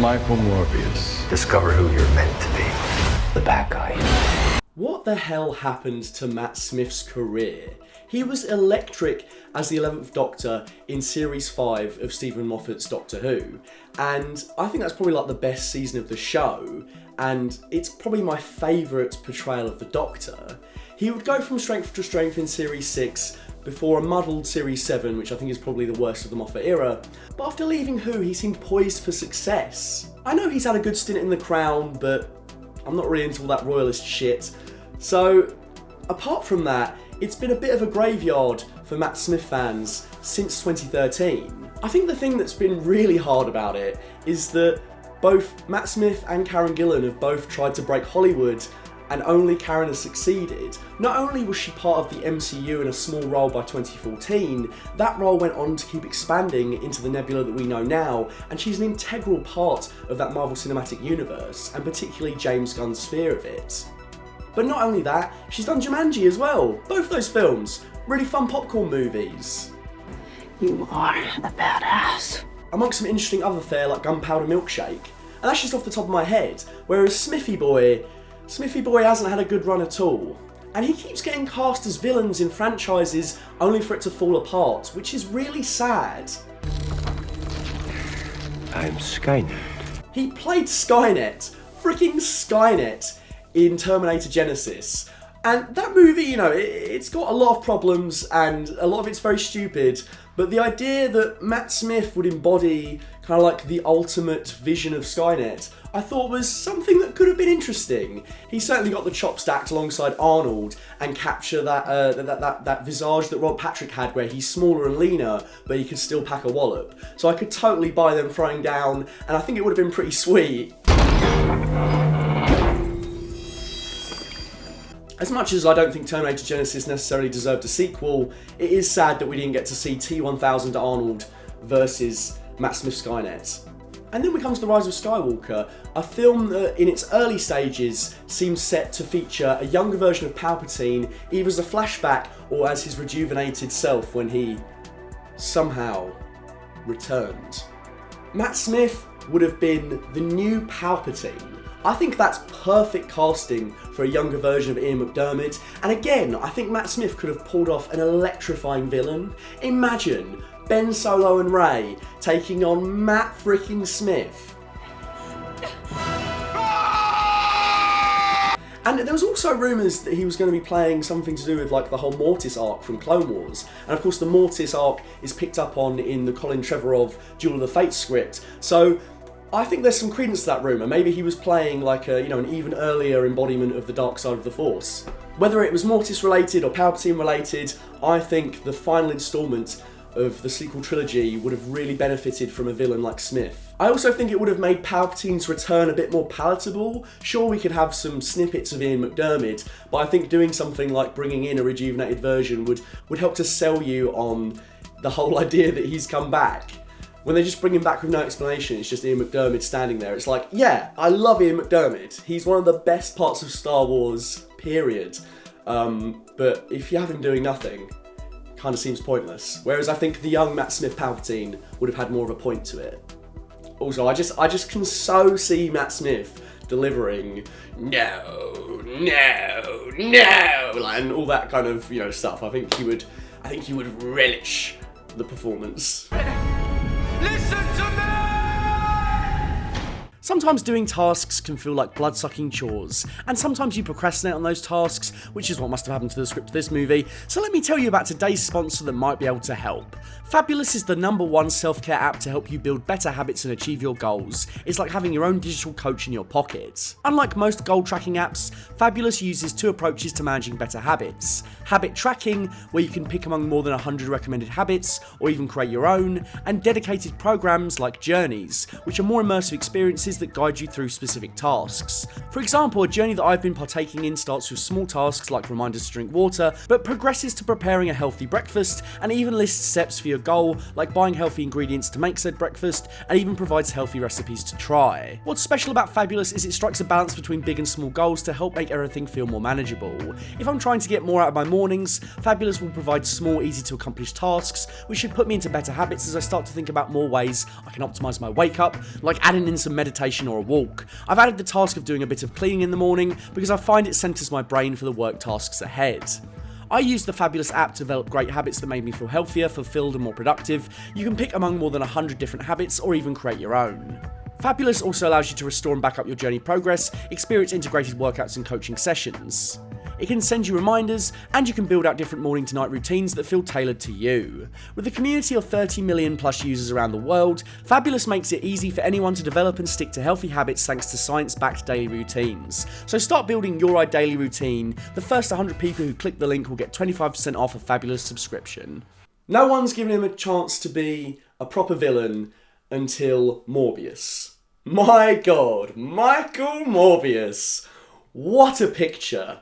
Michael Morbius. Discover who you're meant to be. The bad guy. What the hell happened to Matt Smith's career? He was electric as the 11th Doctor in Series 5 of Stephen Moffat's Doctor Who, and I think that's probably like the best season of the show, and it's probably my favourite portrayal of the Doctor. He would go from strength to strength in Series 6 before a muddled Series 7, which I think is probably the worst of the Moffat era, but after leaving Who, he seemed poised for success. I know he's had a good stint in The Crown, but I'm not really into all that royalist shit. So, apart from that, it's been a bit of a graveyard for Matt Smith fans since 2013. I think the thing that's been really hard about it is that both Matt Smith and Karen Gillan have both tried to break Hollywood, and only Karen has succeeded. Not only was she part of the MCU in a small role by 2014, that role went on to keep expanding into the nebula that we know now, and she's an integral part of that Marvel Cinematic Universe, and particularly James Gunn's sphere of it. But not only that, she's done Jumanji as well. Both those films, really fun popcorn movies. You are a badass. Amongst some interesting other fare like Gunpowder Milkshake. And that's just off the top of my head, whereas Smithy Boy hasn't had a good run at all. And he keeps getting cast as villains in franchises only for it to fall apart, which is really sad. I'm Skynet. He played Skynet, freaking Skynet, in Terminator Genesis. And that movie, you know, it's got a lot of problems and a lot of it's very stupid, but the idea that Matt Smith would embody kind of like the ultimate vision of Skynet, I thought was something that could have been interesting. He certainly got the chops stacked alongside Arnold and capture that visage that Rob Patrick had where he's smaller and leaner, but he could still pack a wallop. So I could totally buy them throwing down, and I think it would have been pretty sweet. As much as I don't think Terminator Genesis necessarily deserved a sequel, it is sad that we didn't get to see T-1000 Arnold versus Matt Smith's Skynet. And then we come to The Rise of Skywalker, a film that in its early stages seems set to feature a younger version of Palpatine, either as a flashback or as his rejuvenated self when he somehow returned. Matt Smith would have been the new Palpatine. I think that's perfect casting for a younger version of Ian McDiarmid, and again, I think Matt Smith could have pulled off an electrifying villain. Imagine Ben Solo and Rey taking on Matt freaking Smith. And there was also rumours that he was going to be playing something to do with like the whole Mortis arc from Clone Wars. And of course the Mortis arc is picked up on in the Colin Trevorrow Duel of the Fates script. So I think there's some credence to that rumour. Maybe he was playing like a, an even earlier embodiment of the dark side of the Force. Whether it was Mortis related or Palpatine related, I think the final instalment of the sequel trilogy would have really benefited from a villain like Smith. I also think it would have made Palpatine's return a bit more palatable. Sure, we could have some snippets of Ian McDiarmid, but I think doing something like bringing in a rejuvenated version would help to sell you on the whole idea that he's come back. When they just bring him back with no explanation, it's just Ian McDiarmid standing there. It's like, yeah, I love Ian McDiarmid. He's one of the best parts of Star Wars, period. But if you have him doing nothing, kind of seems pointless. Whereas I think the young Matt Smith Palpatine would have had more of a point to it. Also, I just can so see Matt Smith delivering no, and all that kind of stuff. I think he would relish the performance. Listen to me! Sometimes doing tasks can feel like blood-sucking chores, and sometimes you procrastinate on those tasks, which is what must have happened to the script of this movie, so let me tell you about today's sponsor that might be able to help. Fabulous is the #1 self-care app to help you build better habits and achieve your goals. It's like having your own digital coach in your pocket. Unlike most goal tracking apps, Fabulous uses two approaches to managing better habits. Habit tracking, where you can pick among more than 100 recommended habits, or even create your own, and dedicated programs like Journeys, which are more immersive experiences sequences that guide you through specific tasks. For example, a journey that I've been partaking in starts with small tasks like reminders to drink water, but progresses to preparing a healthy breakfast, and even lists steps for your goal, like buying healthy ingredients to make said breakfast, and even provides healthy recipes to try. What's special about Fabulous is it strikes a balance between big and small goals to help make everything feel more manageable. If I'm trying to get more out of my mornings, Fabulous will provide small, easy to accomplish tasks, which should put me into better habits as I start to think about more ways I can optimise my wake up, like adding in some meditation or a walk. I've added the task of doing a bit of cleaning in the morning because I find it centres my brain for the work tasks ahead. I used the Fabulous app to develop great habits that made me feel healthier, fulfilled and more productive. You can pick among more than 100 different habits or even create your own. Fabulous also allows you to restore and back up your journey progress, experience integrated workouts and coaching sessions. It can send you reminders, and you can build out different morning to night routines that feel tailored to you. With a community of 30 million plus users around the world, Fabulous makes it easy for anyone to develop and stick to healthy habits thanks to science-backed daily routines. So start building your daily routine. The first 100 people who click the link will get 25% off a Fabulous subscription. No one's given him a chance to be a proper villain until Morbius. My God, Michael Morbius. What a picture.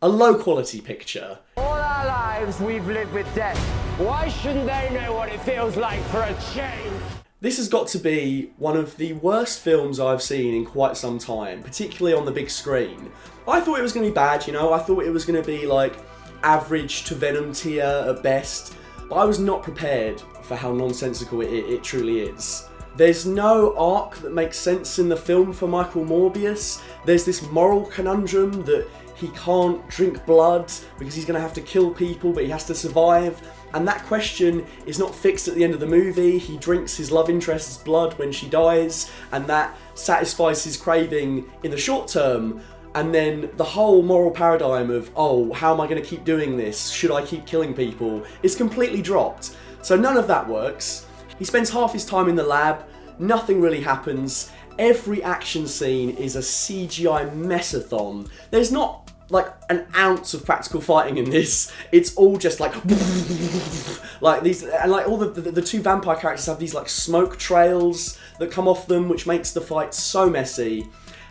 A low quality picture. All our lives we've lived with death. Why shouldn't they know what it feels like for a change? This has got to be one of the worst films I've seen in quite some time, particularly on the big screen. I thought it was going to be bad, you know, I thought it was going to be like average to Venom tier at best, but I was not prepared for how nonsensical it truly is. There's no arc that makes sense in the film for Michael Morbius. There's this moral conundrum that he can't drink blood because he's going to have to kill people, but he has to survive. And that question is not fixed at the end of the movie. He drinks his love interest's blood when she dies, and that satisfies his craving in the short term. And then the whole moral paradigm of, oh, how am I going to keep doing this? Should I keep killing people? Is completely dropped. So none of that works. He spends half his time in the lab. Nothing really happens. Every action scene is a CGI mess-a-thon. There's not like an ounce of practical fighting in this. It's all just like these, and like all the two vampire characters have these like smoke trails that come off them, which makes the fight so messy.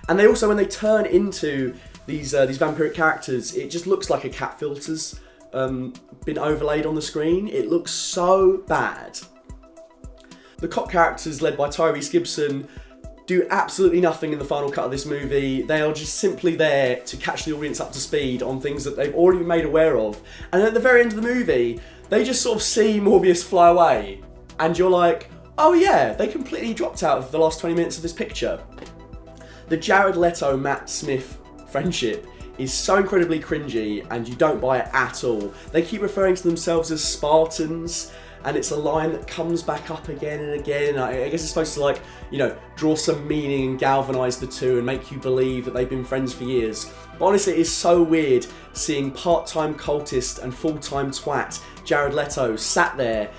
And they also, when they turn into these vampiric characters, it just looks like a cat filter's been overlaid on the screen. It looks so bad. The cop characters, led by Tyrese Gibson, do absolutely nothing in the final cut of this movie. They are just simply there to catch the audience up to speed on things that they've already been made aware of. And at the very end of the movie, they just sort of see Morbius fly away. And you're like, oh yeah, they completely dropped out of the last 20 minutes of this picture. The Jared Leto, Matt Smith friendship is so incredibly cringy, and you don't buy it at all. They keep referring to themselves as Spartans, and it's a line that comes back up again and again. I guess it's supposed to, like, you know, draw some meaning and galvanise the two and make you believe that they've been friends for years. But honestly, it is so weird seeing part-time cultist and full-time twat Jared Leto sat there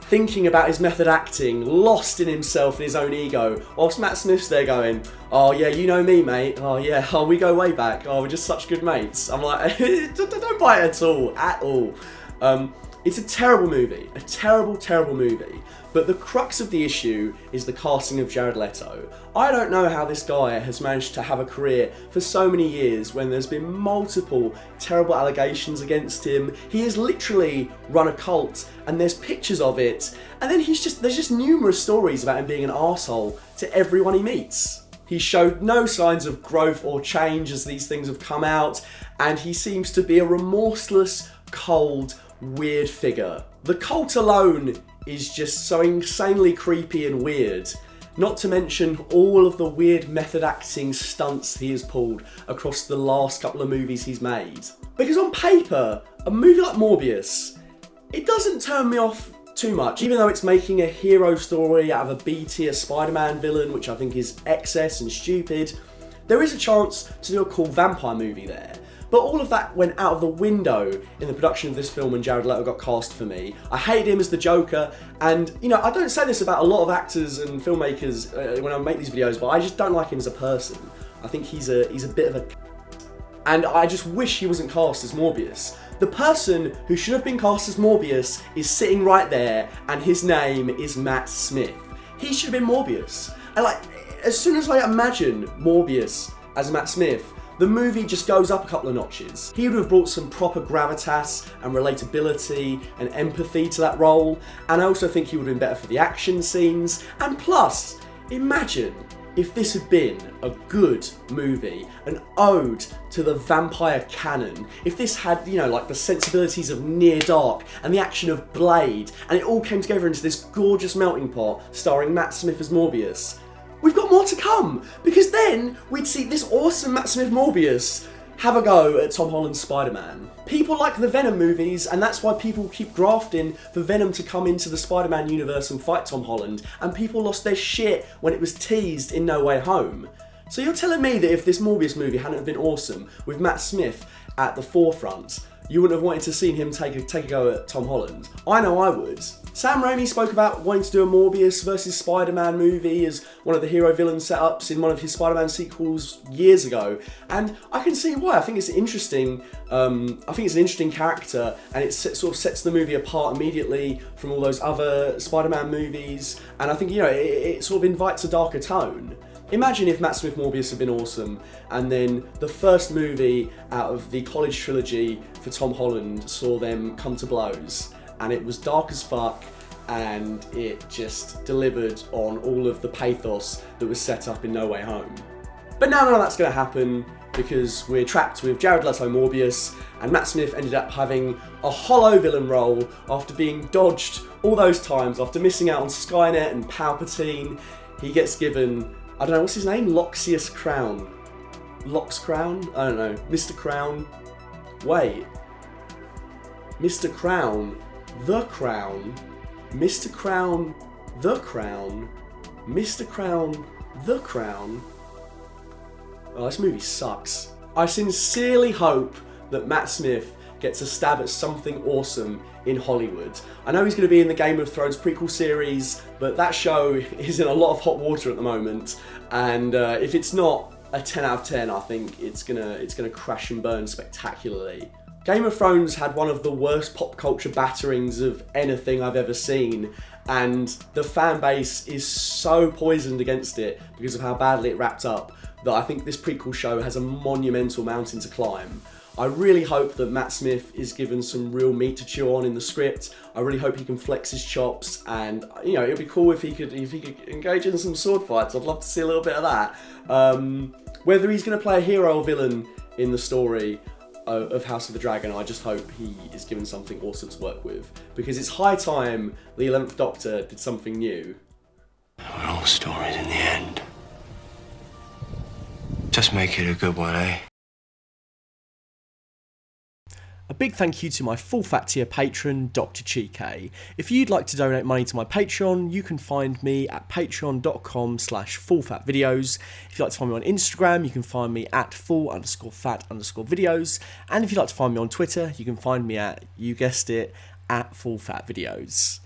thinking about his method acting, lost in himself and his own ego, whilst Matt Smith's there going, oh yeah, you know me, mate. Oh yeah, oh, we go way back. Oh, we're just such good mates. I'm like, don't buy it at all. It's a terrible movie, a terrible, terrible movie. But the crux of the issue is the casting of Jared Leto. I don't know how this guy has managed to have a career for so many years when there's been multiple terrible allegations against him. He has literally run a cult, and there's pictures of it. And then there's just numerous stories about him being an arsehole to everyone he meets. He showed no signs of growth or change as these things have come out, and he seems to be a remorseless, cold, weird figure. The cult alone is just so insanely creepy and weird, not to mention all of the weird method acting stunts he has pulled across the last couple of movies he's made. Because on paper, a movie like Morbius, it doesn't turn me off too much, even though it's making a hero story out of a B-tier Spider-Man villain, which I think is excess and stupid. There is a chance to do a cool vampire movie there. But all of that went out of the window in the production of this film when Jared Leto got cast for me. I hated him as the Joker, and you know, I don't say this about a lot of actors and filmmakers when I make these videos, but I just don't like him as a person. I think he's a bit of a... And I just wish he wasn't cast as Morbius. The person who should have been cast as Morbius is sitting right there, and his name is Matt Smith. He should have been Morbius. And like, as soon as I imagine Morbius as Matt Smith, the movie just goes up a couple of notches. He would have brought some proper gravitas and relatability and empathy to that role, and I also think he would have been better for the action scenes. And plus, imagine if this had been a good movie, an ode to the vampire canon, if this had, you know, like the sensibilities of Near Dark and the action of Blade, and it all came together into this gorgeous melting pot starring Matt Smith as Morbius. We've got more to come, because then we'd see this awesome Matt Smith Morbius have a go at Tom Holland's Spider-Man. People like the Venom movies, and that's why people keep grafting for Venom to come into the Spider-Man universe and fight Tom Holland, and people lost their shit when it was teased in No Way Home. So you're telling me that if this Morbius movie hadn't been awesome, with Matt Smith at the forefront, you wouldn't have wanted to see him take a go at Tom Holland? I know I would. Sam Raimi spoke about wanting to do a Morbius versus Spider-Man movie as one of the hero-villain setups in one of his Spider-Man sequels years ago, and I can see why. I think it's interesting. I think it's an interesting character, and it sort of sets the movie apart immediately from all those other Spider-Man movies, and I think, you know, it sort of invites a darker tone. Imagine if Matt Smith Morbius had been awesome, and then the first movie out of the college trilogy for Tom Holland saw them come to blows, and it was dark as fuck, and it just delivered on all of the pathos that was set up in No Way Home. But now none of that's going to happen, because we're trapped with Jared Leto Morbius, and Matt Smith ended up having a hollow villain role after being dodged all those times, after missing out on Skynet and Palpatine. He gets given, I don't know, what's his name? Loxius Crown. Lox Crown? I don't know. Mr. Crown. Wait. Mr. Crown. The Crown. Mr. Crown. The Crown. Mr. Crown. The Crown. Oh, this movie sucks. I sincerely hope that Matt Smith gets a stab at something awesome in Hollywood. I know he's going to be in the Game of Thrones prequel series, but that show is in a lot of hot water at the moment, and if it's not a 10 out of 10, I think it's gonna crash and burn spectacularly. Game of Thrones had one of the worst pop culture batterings of anything I've ever seen, and the fan base is so poisoned against it because of how badly it wrapped up that I think this prequel show has a monumental mountain to climb. I really hope that Matt Smith is given some real meat to chew on in the script. I really hope he can flex his chops, and you know, it'd be cool if he could engage in some sword fights. I'd love to see a little bit of that. Whether he's going to play a hero or villain in the story of House of the Dragon, I just hope he is given something awesome to work with, because it's high time the 11th Doctor did something new. We're all stories in the end. Just make it a good one, eh? A big thank you to my full fat tier patron, Dr. Chike. If you'd like to donate money to my Patreon, you can find me at patreon.com/fullfatvideos. If you'd like to find me on Instagram, you can find me at full_fat_videos. And if you'd like to find me on Twitter, you can find me at, you guessed it, at fullfatvideos.